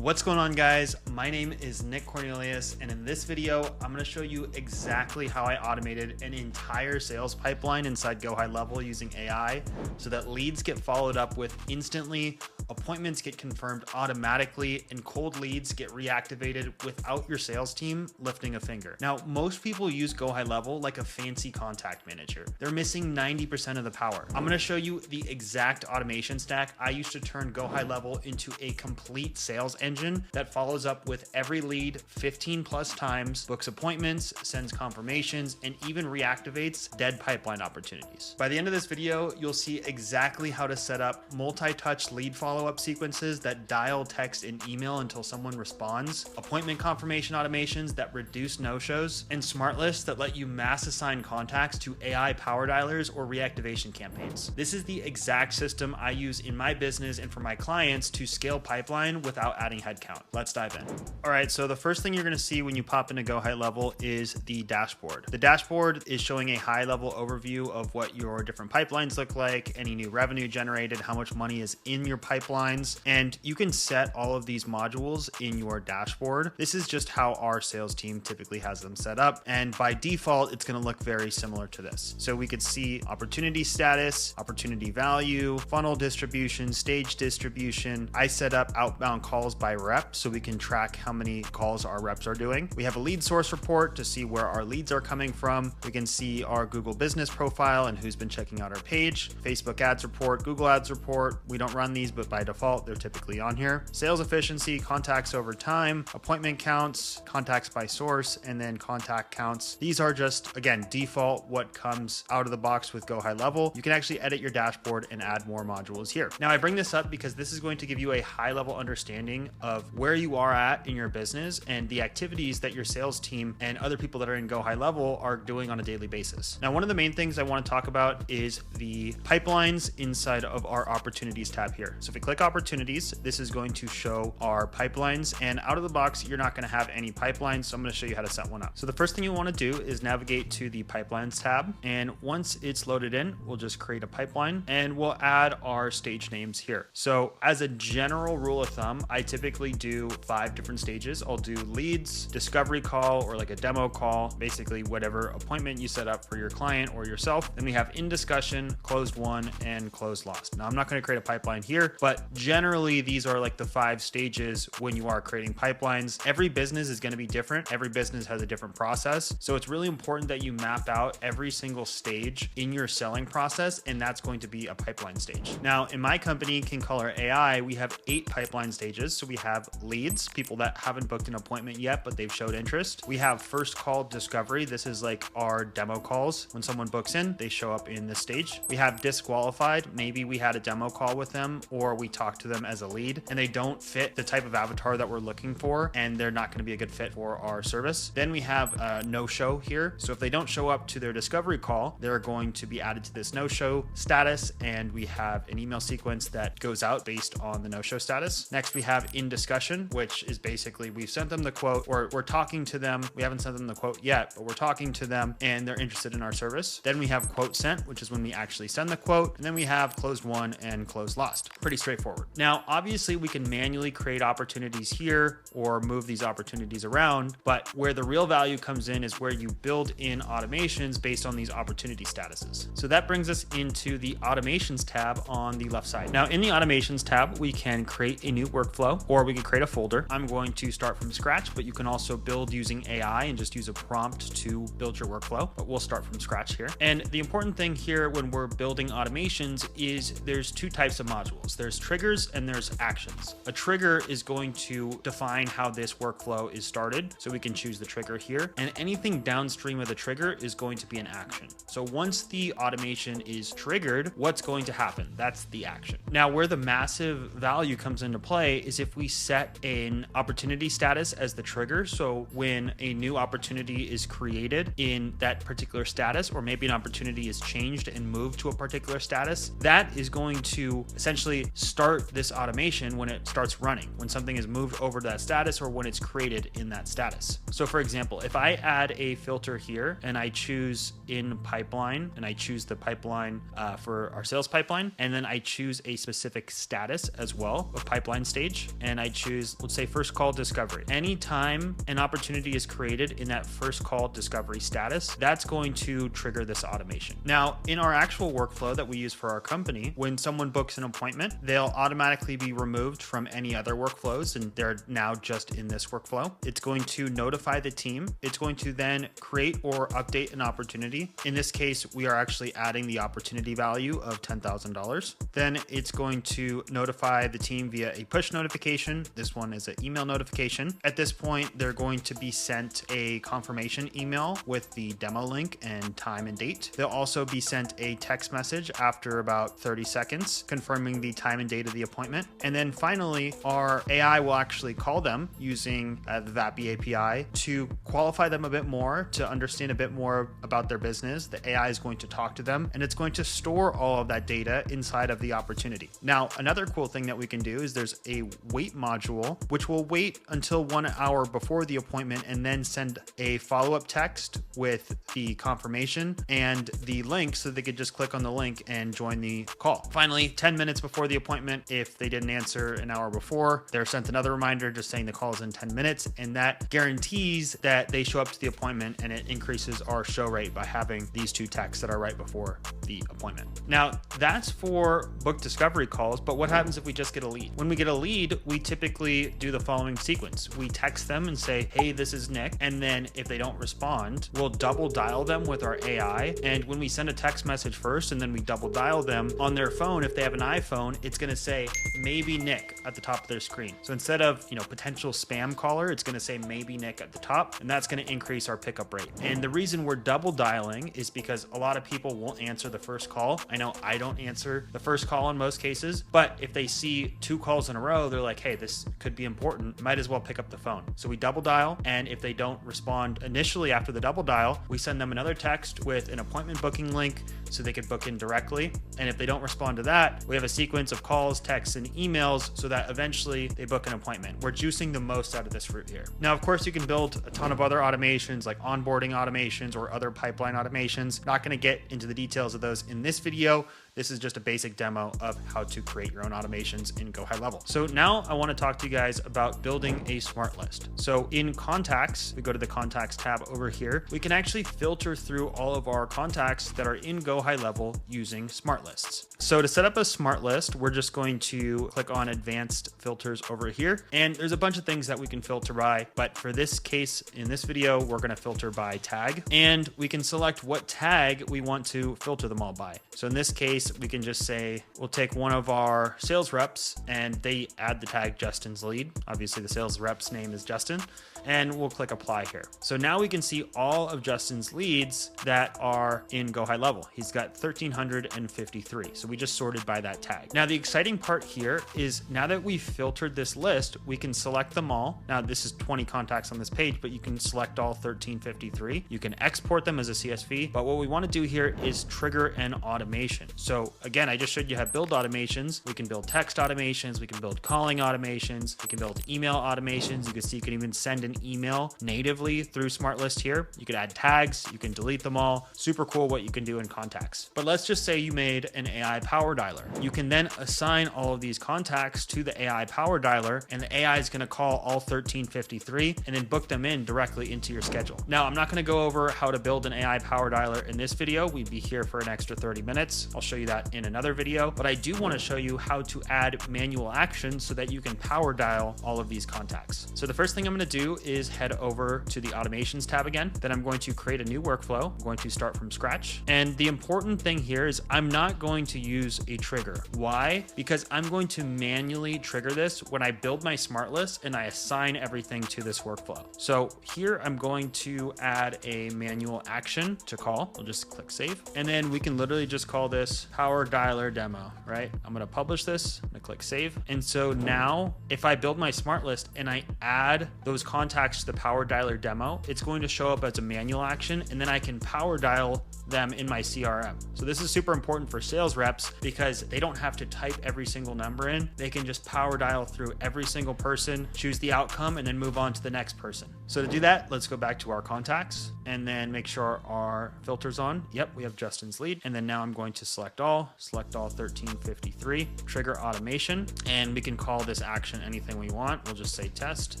What's going on, guys? My name is Cornelius, and in this video, I'm going to show you exactly how I automated an entire sales pipeline inside GoHighLevel using AI so that leads get followed up with instantly, appointments get confirmed automatically, and cold leads get reactivated without your sales team lifting a finger. Now, most people use GoHighLevel like a fancy contact manager. They're missing 90% of the power. I'm going to show you the exact automation stack I used to turn GoHighLevel into a complete sales engine that follows up with every lead 15 plus times, books appointments, sends confirmations, and even reactivates dead pipeline opportunities. By the end of this video, you'll see exactly how to set up multi-touch lead follow-up sequences that dial, text, and email until someone responds, appointment confirmation automations that reduce no-shows, and smart lists that let you mass assign contacts to AI power dialers or reactivation campaigns. This is the exact system I use in my business and for my clients to scale pipeline without adding headcount. Let's dive in. All right, so the first thing you're going to see when you pop into GoHighLevel is the dashboard. The dashboard is showing a high-level overview of what your different pipelines look like, any new revenue generated, how much money is in your pipelines, and you can set all of these modules in your dashboard. This is just how our sales team typically has them set up, and by default, it's going to look very similar to this. So we could see opportunity status, opportunity value, funnel distribution, stage distribution. I set up outbound calls by rep so we can track how many calls our reps are doing. We have a lead source report to see where our leads are coming from. We can see our Google business profile and who's been checking out our page, Facebook ads report, Google ads report. We don't run these, but by default, they're typically on here. Sales efficiency, contacts over time, appointment counts, contacts by source, and then contact counts. These are just, again, default what comes out of the box with GoHighLevel. You can actually edit your dashboard and add more modules here. Now, I bring this up because this is going to give you a high-level understanding of where you are at in your business and the activities that your sales team and other people that are in GoHighLevel are doing on a daily basis. Now, one of the main things I want to talk about is the pipelines inside of our opportunities tab here. So if we click opportunities, this is going to show our pipelines, and out of the box, you're not going to have any pipelines. So I'm going to show you how to set one up. So the first thing you want to do is navigate to the pipelines tab. And once it's loaded in, we'll just create a pipeline and we'll add our stage names here. So as a general rule of thumb, I typically do 5 different stages. I'll do leads, discovery call, or like a demo call, basically whatever appointment you set up for your client or yourself. Then we have in discussion, closed won, and closed lost. Now I'm not going to create a pipeline here, but generally these are like the 5 stages when you are creating pipelines. Every business is going to be different. Every business has a different process. So it's really important that you map out every single stage in your selling process, and that's going to be a pipeline stage. Now in my company, King Color AI, we have 8 pipeline stages. So we have leads, people that haven't booked an appointment yet, but they've showed interest. We have first call discovery. This is like our demo calls. When someone books in, they show up in this stage. We have disqualified. Maybe we had a demo call with them or we talked to them as a lead and they don't fit the type of avatar that we're looking for and they're not going to be a good fit for our service. Then we have a no-show here. So if they don't show up to their discovery call, they're going to be added to this no-show status, and we have an email sequence that goes out based on the no-show status. Next, we have in discussion, which is basically we've sent them the quote or we're talking to them. We haven't sent them the quote yet, but we're talking to them and they're interested in our service. Then we have quote sent, which is when we actually send the quote. And then we have closed won and closed lost. Pretty straightforward. Now, obviously we can manually create opportunities here or move these opportunities around, but where the real value comes in is where you build in automations based on these opportunity statuses. So that brings us into the automations tab on the left side. Now in the automations tab, we can create a new workflow or we can create a folder. I'm going to start from scratch, but you can also build using AI and just use a prompt to build your workflow, but we'll start from scratch here. And the important thing here when we're building automations is there's 2 types of modules. There's triggers and there's actions. A trigger is going to define how this workflow is started. So we can choose the trigger here, and anything downstream of the trigger is going to be an action. So once the automation is triggered, what's going to happen? That's the action. Now, where the massive value comes into play is if we set an opportunity status as the trigger. So when a new opportunity is created in that particular status, or maybe an opportunity is changed and moved to a particular status, that is going to essentially start this automation when it starts running, when something is moved over to that status or when it's created in that status. So for example, if I add a filter here and I choose in pipeline and I choose the pipeline for our sales pipeline, and then I choose a specific status as well of pipeline stage, and I choose, let's say, first call discovery. Anytime an opportunity is created in that first call discovery status, that's going to trigger this automation. Now, in our actual workflow that we use for our company, when someone books an appointment, they'll automatically be removed from any other workflows, and they're now just in this workflow. It's going to notify the team. It's going to then create or update an opportunity. In this case, we are actually adding the opportunity value of $10,000. Then it's going to notify the team via a push notification. This one is an email notification. At this point, they're going to be sent a confirmation email with the demo link and time and date. They'll also be sent a text message after about 30 seconds confirming the time and date of the appointment. And then finally, our AI will actually call them using the VAPI API to qualify them a bit more, to understand a bit more about their business. The AI is going to talk to them, and it's going to store all of that data inside of the opportunity. Now, another cool thing that we can do is there's a wait module, which will wait until 1 hour before the appointment and then send a follow-up text with the confirmation and the link so they could just click on the link and join the call. Finally, 10 minutes before the appointment, if they didn't answer an hour before, they're sent another reminder just saying the call is in 10 minutes, and that guarantees that they show up to the appointment, and it increases our show rate by having these two texts that are right before the appointment. Now, that's for book discovery calls, but what happens if we just get a lead? When we get a lead, we typically do the following sequence. We text them and say, hey, this is Nick. And then if they don't respond, we'll double dial them with our AI. And when we send a text message first and then we double dial them on their phone, if they have an iPhone, it's going to say maybe Nick at the top of their screen. So instead of, potential spam caller, it's going to say maybe Nick at the top, and that's going to increase our pickup rate. And the reason we're double dialing is because a lot of people won't answer the first call. I know I don't answer the first call in most cases, but if they see 2 calls in a row, they're like, hey, this could be important. Might as well pick up the phone. So we double dial, and if they don't respond initially after the double dial, we send them another text with an appointment booking link so they could book in directly. And if they don't respond to that, we have a sequence of calls, texts, and emails so that eventually they book an appointment. We're juicing the most out of this fruit here. Now, of course, you can build a ton of other automations like onboarding automations or other pipeline automations. Not going to get into the details of those in this video. This is just a basic demo of how to create your own automations in GoHighLevel. So now I want to talk to you guys about building a smart list. So in contacts, we go to the contacts tab over here. We can actually filter through all of our contacts that are in GoHighLevel using smart lists. So to set up a smart list, we're just going to click on advanced filters over here. And there's a bunch of things that we can filter by, but for this case, in this video, we're going to filter by tag, and we can select what tag we want to filter them all by. So in this case, we can just say, we'll take one of our sales reps and they add the tag Justin's lead. Obviously the sales rep's name is Justin, and we'll click apply here. So now we can see all of Justin's leads that are in GoHighLevel. He's got 1,353. So we just sorted by that tag. Now the exciting part here is now that we've filtered this list, we can select them all. Now this is 20 contacts on this page, but you can select all 1,353. You can export them as a CSV, but what we want to do here is trigger an automation. So again, I just showed you how to build automations. We can build text automations. We can build calling automations. We can build email automations. You can see you can even send an email natively through SmartList here. You could add tags. You can delete them all. Super cool what you can do in contacts. But let's just say you made an AI power dialer. You can then assign all of these contacts to the AI power dialer, and the AI is going to call all 1,353 and then book them in directly into your schedule. Now, I'm not going to go over how to build an AI power dialer in this video. We'd be here for an extra 30 minutes. I'll show you that in another video, but I do want to show you how to add manual actions so that you can power dial all of these contacts. So the first thing I'm going to do is head over to the automations tab again. Then I'm going to create a new workflow. I'm going to start from scratch. And the important thing here is I'm not going to use a trigger. Why? Because I'm going to manually trigger this when I build my smart list and I assign everything to this workflow. So here I'm going to add a manual action to call. We'll just click save. And then we can literally just call this power dialer demo, right? I'm gonna publish this, I'm gonna click save. And so now if I build my smart list and I add those contacts to the power dialer demo, it's going to show up as a manual action, and then I can power dial them in my CRM. So this is super important for sales reps because they don't have to type every single number in. They can just power dial through every single person, choose the outcome, and then move on to the next person. So to do that, let's go back to our contacts and then make sure our filter's on. Yep, we have Justin's lead. And then now I'm going to select all 1353, trigger automation, and we can call this action anything we want. We'll just say test.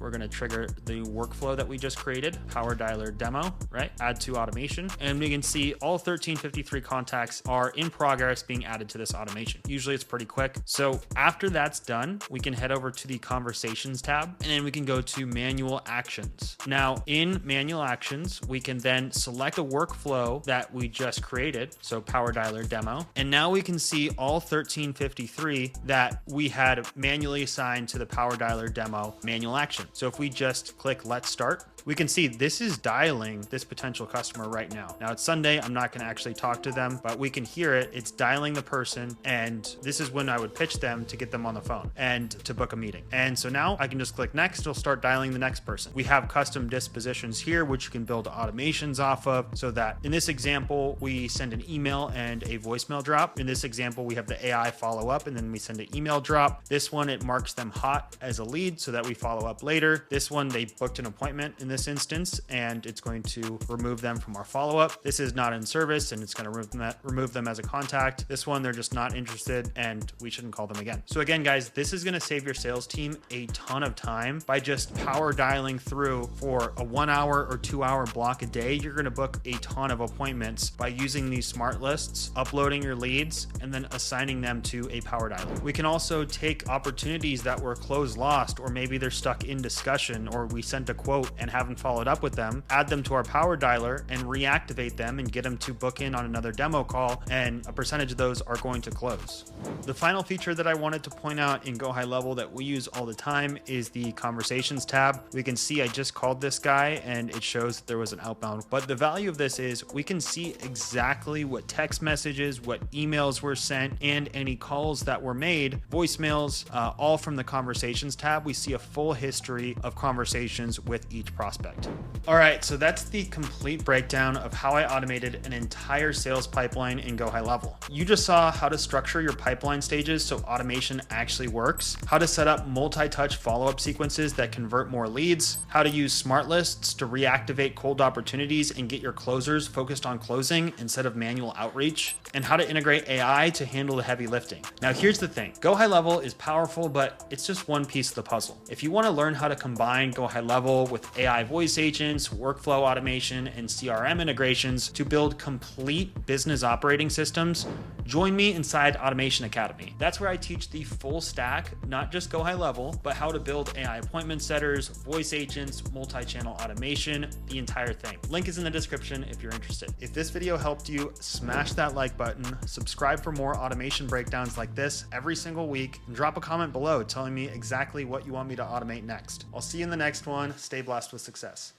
We're gonna trigger the workflow that we just created, power dialer demo, right? Add to automation. And we can see all 1353 contacts are in progress being added to this automation. Usually it's pretty quick. So after that's done, we can head over to the conversations tab, and then we can go to manual actions. Now in manual actions, we can then select a workflow that we just created. So power dialer demo. And now we can see all 1353 that we had manually assigned to the power dialer demo manual action. So if we just click let's start, we can see this is dialing this potential customer right now. Now it's Sunday, I'm not gonna actually talk to them, but we can hear it. It's dialing the person, and this is when I would pitch them to get them on the phone and to book a meeting. And so now I can just click next, it'll start dialing the next person. We have custom dispositions here, which you can build automations off of, so that in this example, we send an email and a voicemail drop. In this example, we have the AI follow up, and then we send an email drop. This one, it marks them hot as a lead so that we follow up later. This one, they booked an appointment in this instance, and it's going to remove them from our follow-up. This is not in service, and it's going to remove them as a contact. This one, they're just not interested, and we shouldn't call them again. So again, guys, this is going to save your sales team a ton of time by just power dialing through for a 1 hour or 2 hour block a day. You're going to book a ton of appointments by using these smart lists, uploading your leads, and then assigning them to a power dialer. We can also take opportunities that were closed lost, or maybe they're stuck in discussion, or we sent a quote and haven't followed up with them, add them to our power dialer and reactivate them and get them to book in on another demo call, and a percentage of those are going to close. The final feature that I wanted to point out in GoHighLevel that we use all the time is the conversations tab. We can see I just called this guy and it shows that there was an outbound, but the value of this is we can see exactly what text messages, what emails were sent, and any calls that were made, voicemails, all from the conversations tab. We see a full history of conversations with each prospect. All right, so that's the complete breakdown of how I automated an entire sales pipeline in GoHighLevel. You just saw how to structure your pipeline stages so automation actually works, how to set up multi-touch follow-up sequences that convert more leads, how to use smart lists to reactivate cold opportunities and get your closers focused on closing instead of manual outreach, and how to integrate AI to handle the heavy lifting. Now here's the thing, GoHighLevel is powerful, but it's just one piece of the puzzle. If you want to learn how to combine GoHighLevel with AI voice agents, workflow automation, and CRM integrations to build complete business operating systems, join me inside Automation Academy. That's where I teach the full stack, not just GoHighLevel, but how to build AI appointment setters, voice agents, multi-channel automation, the entire thing. Link is in the description if you're interested. If this video helped you, smash that like button, subscribe for more automation breakdowns like this every single week, and drop a comment below telling me exactly what you want me to automate next. I'll see you in the next one. Stay blessed with success.